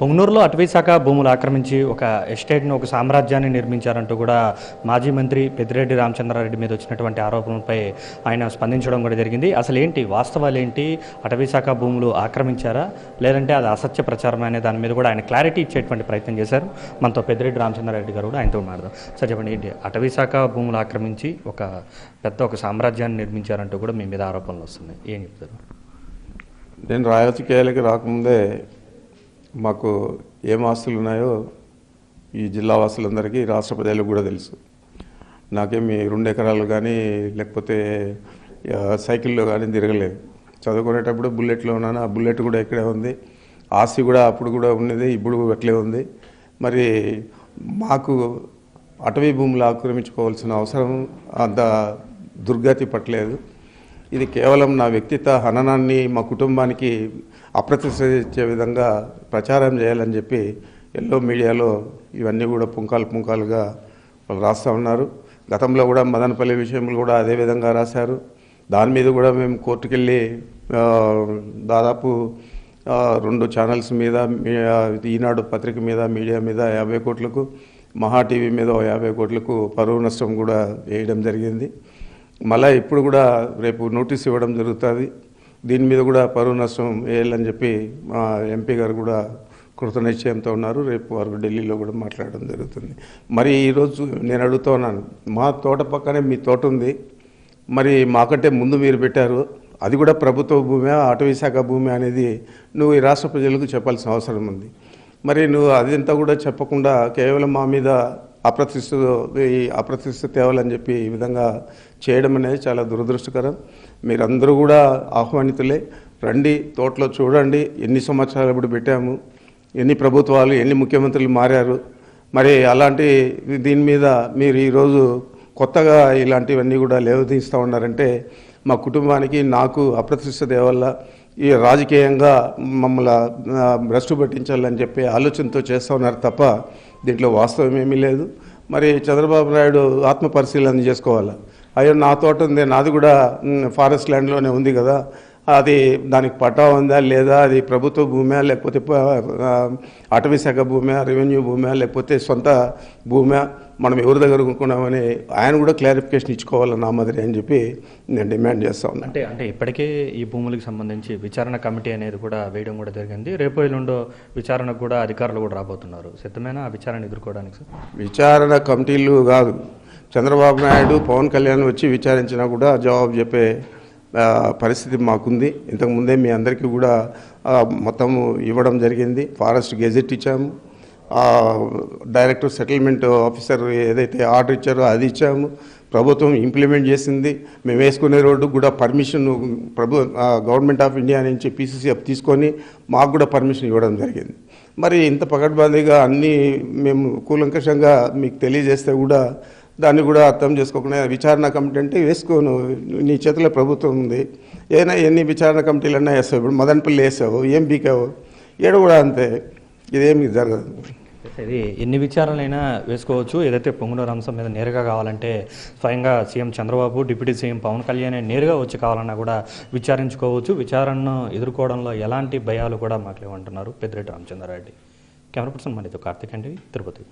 పొంగనూరులో అటవీశాఖ భూములు ఆక్రమించి ఒక ఎస్టేట్ను ఒక సామ్రాజ్యాన్ని నిర్మించారంటూ కూడా మాజీ మంత్రి పెద్దిరెడ్డి రామచంద్రారెడ్డి మీద వచ్చినటువంటి ఆరోపణలపై ఆయన స్పందించడం కూడా జరిగింది. అసలు ఏంటి వాస్తవాలు ఏంటి, అటవీశాఖ భూములు ఆక్రమించారా లేదంటే అది అసత్య ప్రచారం అనే దాని మీద కూడా ఆయన క్లారిటీ ఇచ్చేటువంటి ప్రయత్నం చేశారు. మనతో పెద్దిరెడ్డి రామచంద్రారెడ్డి గారు కూడా ఆయనతో మాట్లాడదాం. సార్ చెప్పండి, ఏంటి అటవీశాఖ భూములు ఆక్రమించి ఒక సామ్రాజ్యాన్ని నిర్మించారంటూ కూడా మీ మీద ఆరోపణలు వస్తున్నాయి, ఏం చెప్తారు? నేను రాజకీయాలకి రాకముందే మాకు ఏం ఆస్తులు ఉన్నాయో ఈ జిల్లా వాసులందరికీ, రాష్ట్ర ప్రజలకు కూడా తెలుసు. నాకేమి 2 ఎకరాలు కానీ లేకపోతే సైకిల్లో కానీ తిరగలేదు. చదువుకునేటప్పుడు బుల్లెట్లో ఉన్నాను. ఆ బుల్లెట్ కూడా ఇక్కడే ఉంది. ఆస్తి కూడా అప్పుడు కూడా ఉన్నది, ఇప్పుడు అట్లే ఉంది. మరి మాకు అటవీ భూములు ఆక్రమించుకోవాల్సిన అవసరం అంత దుర్గతి పట్టలేదు. ఇది కేవలం నా వ్యక్తిత్వ హననాన్ని మా కుటుంబానికి అప్రతిష్ఠించే విధంగా ప్రచారం చేయాలని చెప్పి ఎల్లో మీడియాలో ఇవన్నీ కూడా పుంకాలుగా వాళ్ళు రాస్తూ ఉన్నారు. గతంలో కూడా మదనపల్లి విషయంలో కూడా అదే విధంగా రాశారు. దాని మీద కూడా మేము కోర్టుకెళ్ళి దాదాపు 2 ఛానల్స్ మీద, ఈనాడు పత్రిక మీద, మీడియా మీద 50 కోట్లకు, మహా టీవీ మీద 50 కోట్లకు పరువు నష్టం కూడా వేయడం జరిగింది. మళ్ళీ ఇప్పుడు కూడా రేపు నోటీస్ ఇవ్వడం జరుగుతుంది. దీని మీద కూడా పరువు నష్టం వేయాలని చెప్పి మా ఎంపీ గారు కూడా కృత నిశ్చయంతో ఉన్నారు. రేపు వారు ఢిల్లీలో కూడా మాట్లాడడం జరుగుతుంది. మరి ఈరోజు నేను అడుగుతూ ఉన్నాను, మా తోట పక్కనే మీ తోట ఉంది, మరి మాకంటే ముందు మీరు పెట్టారు, అది కూడా ప్రభుత్వ భూమి, అటవీశాఖ భూమి అనేది నువ్వు ఈ రాష్ట్ర ప్రజలకు చెప్పాల్సిన అవసరం ఉంది. మరి నువ్వు అదంతా కూడా చెప్పకుండా కేవలం మా మీద అప్రతిష్ట తేవాలని చెప్పి ఈ విధంగా చేయడం అనేది చాలా దురదృష్టకరం. మీరందరూ కూడా ఆహ్వానితులే, రండి, తోటలో చూడండి. ఎన్ని సంవత్సరాలు ఇప్పుడు పెట్టాము, ఎన్ని ప్రభుత్వాలు, ఎన్ని ముఖ్యమంత్రులు మారారు. మరి అలాంటి దీని మీద మీరు ఈరోజు కొత్తగా ఇలాంటివన్నీ కూడా లేవదీస్తూ ఉన్నారంటే మా కుటుంబానికి, నాకు అప్రతిష్ట తేవల్ల ఈ రాజకీయంగా మమ్మల్ని భ్రష్టు పట్టించాలని చెప్పి ఆలోచనతో చేస్తూ ఉన్నారు తప్ప దీంట్లో వాస్తవం ఏమీ లేదు. మరి చంద్రబాబు నాయుడు ఆత్మ పరిశీలన చేసుకోవాలి. అయ్యో నా తోట ఉంది, నాది కూడా ఫారెస్ట్ ల్యాండ్లోనే ఉంది కదా, అది దానికి పట్టా ఉందా లేదా, అది ప్రభుత్వ భూమా లేకపోతే అటవీశాఖ భూమా, రెవెన్యూ భూమా లేకపోతే సొంత భూమా, మనం ఎవరి దగ్గర కొనుక్కున్నామని ఆయన కూడా క్లారిఫికేషన్ ఇచ్చుకోవాలి నా మాదిరి అని చెప్పి నేను డిమాండ్ చేస్తా ఉన్నాను. అంటే ఇప్పటికే ఈ భూములకు సంబంధించి విచారణ కమిటీ అనేది కూడా వేయడం కూడా జరిగింది. రేపు ఎల్లుండో విచారణకు కూడా అధికారులు కూడా రాబోతున్నారు. సిద్ధమైన ఆ విచారణ ఎదుర్కోవడానికి? విచారణ కమిటీలు కాదు, చంద్రబాబు నాయుడు, పవన్ కళ్యాణ్ వచ్చి విచారించినా కూడా జవాబు చెప్పే పరిస్థితి మాకుంది. ఇంతకుముందే మీ అందరికీ కూడా మొత్తము ఇవ్వడం జరిగింది. ఫారెస్ట్ గెజెట్ ఇచ్చాము, డైరెక్టర్ సెటిల్మెంట్ ఆఫీసర్ ఏదైతే ఆర్డర్ ఇచ్చారో అది ఇచ్చాము. ప్రభుత్వం ఇంప్లిమెంట్ చేసింది. మేము వేసుకునే రోడ్డు కూడా పర్మిషన్ గవర్నమెంట్ ఆఫ్ ఇండియా నుంచి PCCF తీసుకొని మాకు కూడా పర్మిషన్ ఇవ్వడం జరిగింది. మరి ఇంత పకడ్బందీగా అన్నీ మేము కూలంకషంగా మీకు తెలియజేస్తే కూడా దాన్ని కూడా అర్థం చేసుకోకుండా విచారణ కమిటీ అంటే వేసుకోను, నీ చేతిలో ప్రభుత్వం ఉంది, ఎన్ని విచారణ కమిటీలు అన్నా వేస్తావు. ఇప్పుడు మదనపల్లి వేసావు, ఏం బీకావు, ఏడు కూడా అంతే, ఇదేమి జరగదు. ఇది ఎన్ని విచారణలైనా వేసుకోవచ్చు. ఏదైతే పొంగనూరు అంశం మీద నేరుగా కావాలంటే స్వయంగా CM Chandrababu, deputy CM Pawan Kalyan నేరుగా వచ్చి కావాలన్నా కూడా విచారించుకోవచ్చు. విచారణను ఎదుర్కోవడంలో ఎలాంటి భయాలు కూడా మాకు లేవంటున్నారు పెద్దిరెడ్డి రామచంద్రారెడ్డి. కెమెరా పర్సన్ మనతో కార్తిక్ అండి, తిరుపతి.